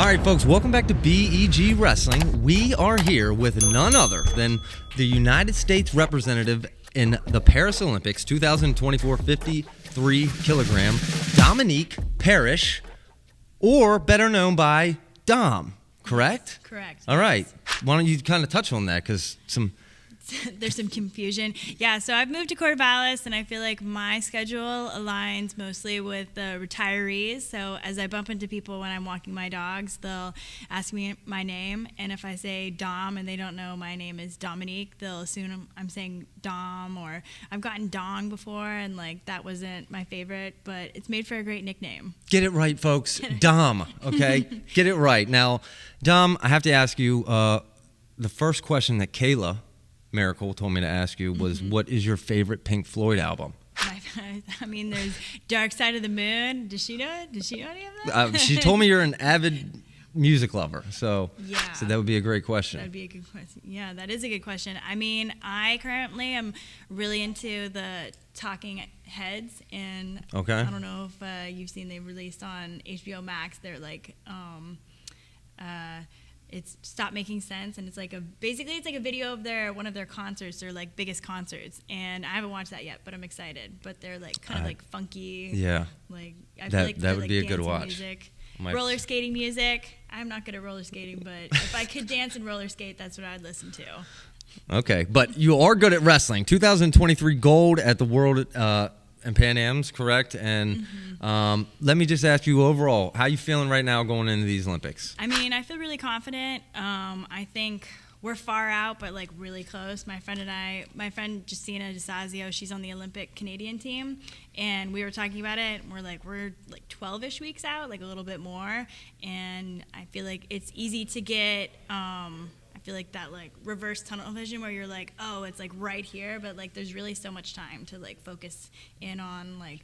All right, folks, welcome back to BEG Wrestling. We are here with none other than the United States representative in the Paris Olympics 2024 53-kilogram, Dominique Parrish, or better known by Dom, correct? Correct. All right. Why don't you kind of touch on that, because there's some confusion. Yeah, so I've moved to Corvallis, and I feel like my schedule aligns mostly with the retirees. So as I bump into people when I'm walking my dogs, they'll ask me my name, and if I say Dom and they don't know my name is Dominique, they'll assume I'm saying Dom, or I've gotten Dong before, and like that wasn't my favorite, but it's made for a great nickname. Get it right, folks. Dom, okay? Get it right. Now, Dom, I have to ask you, the first question that Kayla Miracle told me to ask you was, what is your favorite Pink Floyd album? I mean, there's Dark Side of the Moon. Does she know it? Does she know any of that? She told me you're an avid music lover, so that would be a great question. That would be a good question. Yeah, that is a good question. I mean, I currently am really into the Talking Heads, and I don't know if you've seen, they released on HBO Max. They're like, it's Stop Making Sense, and it's like basically it's like a video of one of their concerts, their like biggest concerts, and I haven't watched that yet, but I'm excited. But they're like kind of like funky. Yeah. Like I feel like that would like be a good watch. Music. Roller skating music. I'm not good at roller skating, but if I could dance and roller skate, that's what I'd listen to. Okay, but you are good at wrestling. 2023 gold at the World and Pan Am's, correct? And let me just ask you overall, how you feeling right now going into these Olympics? I mean, I feel really confident. I think we're far out, but like really close. My friend Justina DeSazio, she's on the Olympic Canadian team, and we were talking about it, and we're like 12-ish weeks out, like a little bit more, and I feel like it's easy to get I feel like that like reverse tunnel vision where you're like, oh, it's like right here, but like there's really so much time to like focus in on like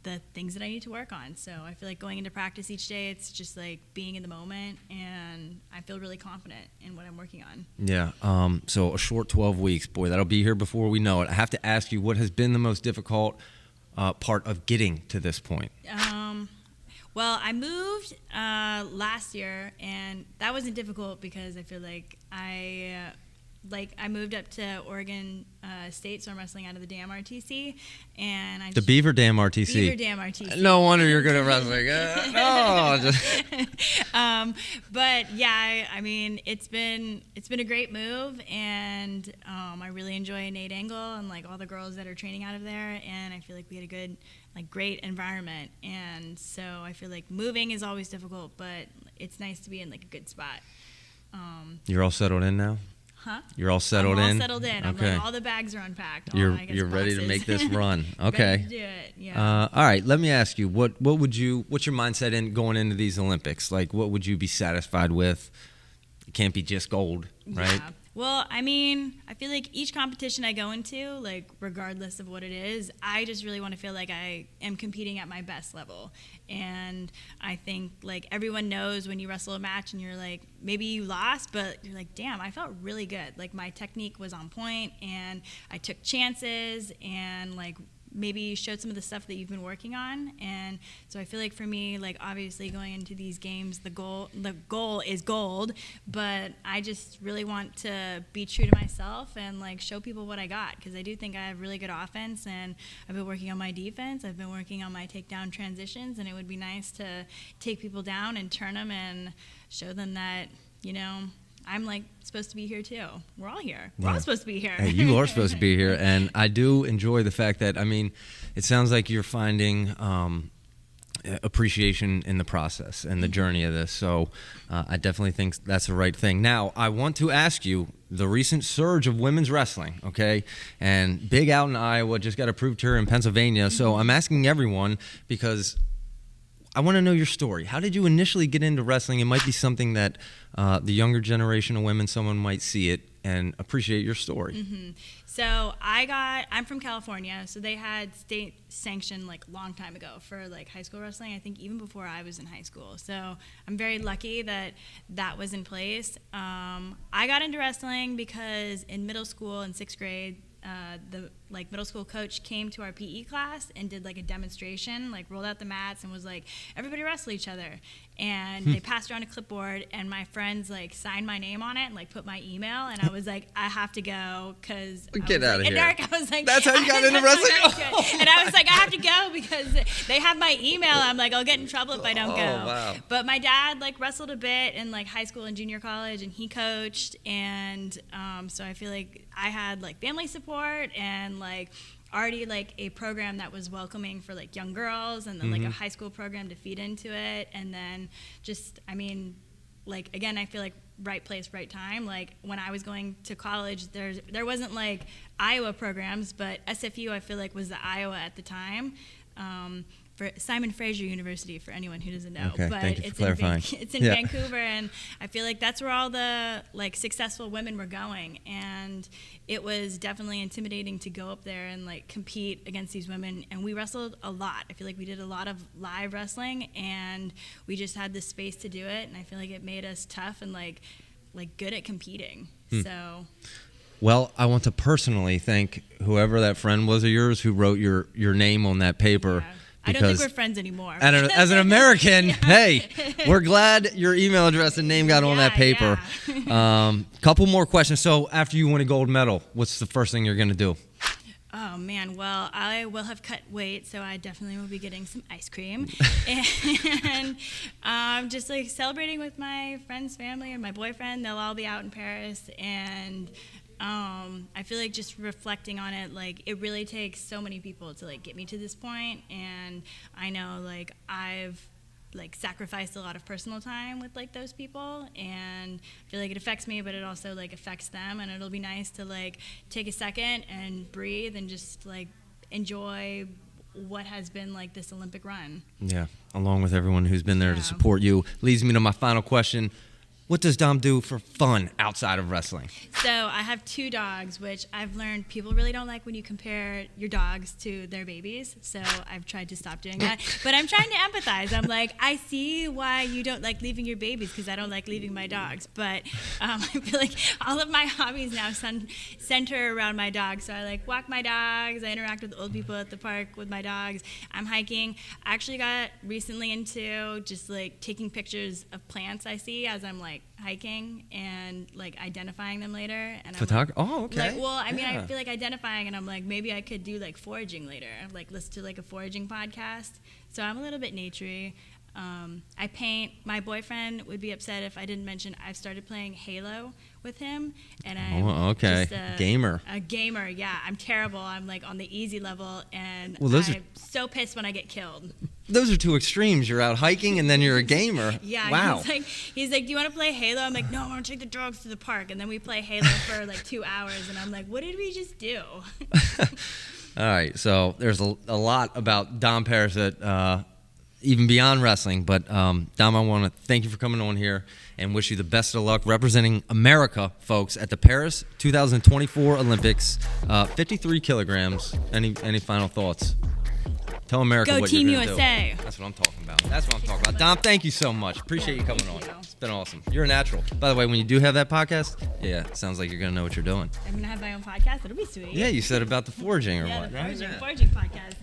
the things that I need to work on. So I feel like going into practice each day, it's just like being in the moment, and I feel really confident in what I'm working on. Yeah. So a short 12 weeks, boy, that'll be here before we know it. I have to ask you, what has been the most difficult part of getting to this point? Well, I moved last year, and that wasn't difficult because I feel like I moved up to Oregon State, so I'm wrestling out of the Dam RTC, and the Beaver Dam RTC. Beaver Dam RTC. No wonder you're good at wrestling. But yeah, I mean, it's been a great move, and I really enjoy Nate Angle and like all the girls that are training out of there, and I feel like we had a good, like great environment, and so I feel like moving is always difficult, but it's nice to be in like a good spot. You're all settled in now? Huh? You're all settled in? I'm all settled in. Okay. I'm like, all the bags are unpacked. You're ready to make this run. Okay. Ready to do it. Yeah. All right. Let me ask you, what's your mindset in going into these Olympics? Like, what would you be satisfied with? It can't be just gold, right? Yeah. Well, I mean, I feel like each competition I go into, like regardless of what it is, I just really want to feel like I am competing at my best level. And I think like everyone knows when you wrestle a match and you're like, maybe you lost, but you're like, damn, I felt really good. Like my technique was on point, and I took chances, and like maybe showed some of the stuff that you've been working on. And so I feel like for me, like obviously going into these games, the goal is gold, but I just really want to be true to myself and like show people what I got, because I do think I have really good offense, and I've been working on my defense, I've been working on my takedown transitions, and it would be nice to take people down and turn them and show them that, you know, I'm like supposed to be here too. We're all here. We're all supposed to be here. Hey, you are supposed to be here, and I do enjoy the fact that, I mean, it sounds like you're finding appreciation in the process and the journey of this. So I definitely think that's the right thing. Now, I want to ask you, the recent surge of women's wrestling, okay, and big out in Iowa, just got approved here in Pennsylvania. So I'm asking everyone because I want to know your story. How did you initially get into wrestling? It might be something that the younger generation of women, someone might see it and appreciate your story. Mm-hmm. So I'm from California, so they had state sanctioned like a long time ago for like high school wrestling, I think even before I was in high school. So I'm very lucky that that was in place. I got into wrestling because in middle school in 6th grade, the like middle school coach came to our PE class and did like a demonstration, like rolled out the mats and was like, everybody wrestle each other. And they passed around a clipboard, and my friends like signed my name on it and like put my email, and I was like, I have to go because get out of here. And Eric, I was like, that's how you got into wrestling. And I was like, I have to go because they have my email. I'm like, I'll get in trouble if I don't go. Wow. But my dad like wrestled a bit in like high school and junior college, and he coached, and so I feel like I had like family support and like already like a program that was welcoming for like young girls, and then like a high school program to feed into it, and then just like again, I feel like right place, right time. Like when I was going to college, there wasn't like Iowa programs, but SFU I feel like was the Iowa at the time. For Simon Fraser University, for anyone who doesn't know. Okay, but thank you for clarifying. It's in Vancouver, and I feel like that's where all the like successful women were going, and it was definitely intimidating to go up there and like compete against these women. And we wrestled a lot. I feel like we did a lot of live wrestling, and we just had the space to do it, and I feel like it made us tough and like good at competing. So. Well, I want to personally thank whoever that friend was of yours who wrote your name on that paper. Yeah. I don't think we're friends anymore. As an American, hey, we're glad your email address and name got on that paper. Yeah. Couple more questions. So after you win a gold medal, what's the first thing you're going to do? Oh, man. Well, I will have cut weight, so I definitely will be getting some ice cream. And just like celebrating with my friends, family, and my boyfriend. They'll all be out in Paris, and I feel like just reflecting on it, like it really takes so many people to like get me to this point, and I know like I've like sacrificed a lot of personal time with like those people, and I feel like it affects me, but it also like affects them, and it'll be nice to like take a second and breathe and just like enjoy what has been like this Olympic run. Yeah, along with everyone who's been there to support you. Leads me to my final question. What does Dom do for fun outside of wrestling? So I have 2 dogs, which I've learned people really don't like when you compare your dogs to their babies. So I've tried to stop doing that. But I'm trying to empathize. I'm like, I see why you don't like leaving your babies because I don't like leaving my dogs. But I feel like all of my hobbies now center around my dogs. So I like walk my dogs. I interact with old people at the park with my dogs. I'm hiking. I actually got recently into just like taking pictures of plants I see as I'm like hiking and like identifying them later. And Photography? Like, oh, okay. Like, well, I mean, I feel like identifying, and I'm like, maybe I could do like foraging later, like listen to like a foraging podcast. So I'm a little bit naturey. I paint. My boyfriend would be upset if I didn't mention I've started playing Halo with him, and I'm just gamer. A gamer, yeah. I'm terrible. I'm like on the easy level, and I'm so pissed when I get killed. Those are 2 extremes. You're out hiking, and then you're a gamer. Yeah. Wow. He's like, do you want to play Halo? I'm like, no, I want to take the dogs to the park, and then we play Halo for like 2 hours, and I'm like, what did we just do? All right. So there's a lot about Dom Parrish that. Even beyond wrestling. But Dom, I want to thank you for coming on here and wish you the best of luck representing America, folks, at the Paris 2024 Olympics. 53 kilograms. Any final thoughts? Tell America Go what Team you're going to do. USA. That's what I'm talking about. That's what I'm talking about. Dom, thank you so much. Appreciate you coming on. It's been awesome. You're a natural. By the way, when you do have that podcast, it sounds like you're going to know what you're doing. I'm going to have my own podcast. It'll be sweet. Yeah, you said about the foraging or what? The foraging podcast.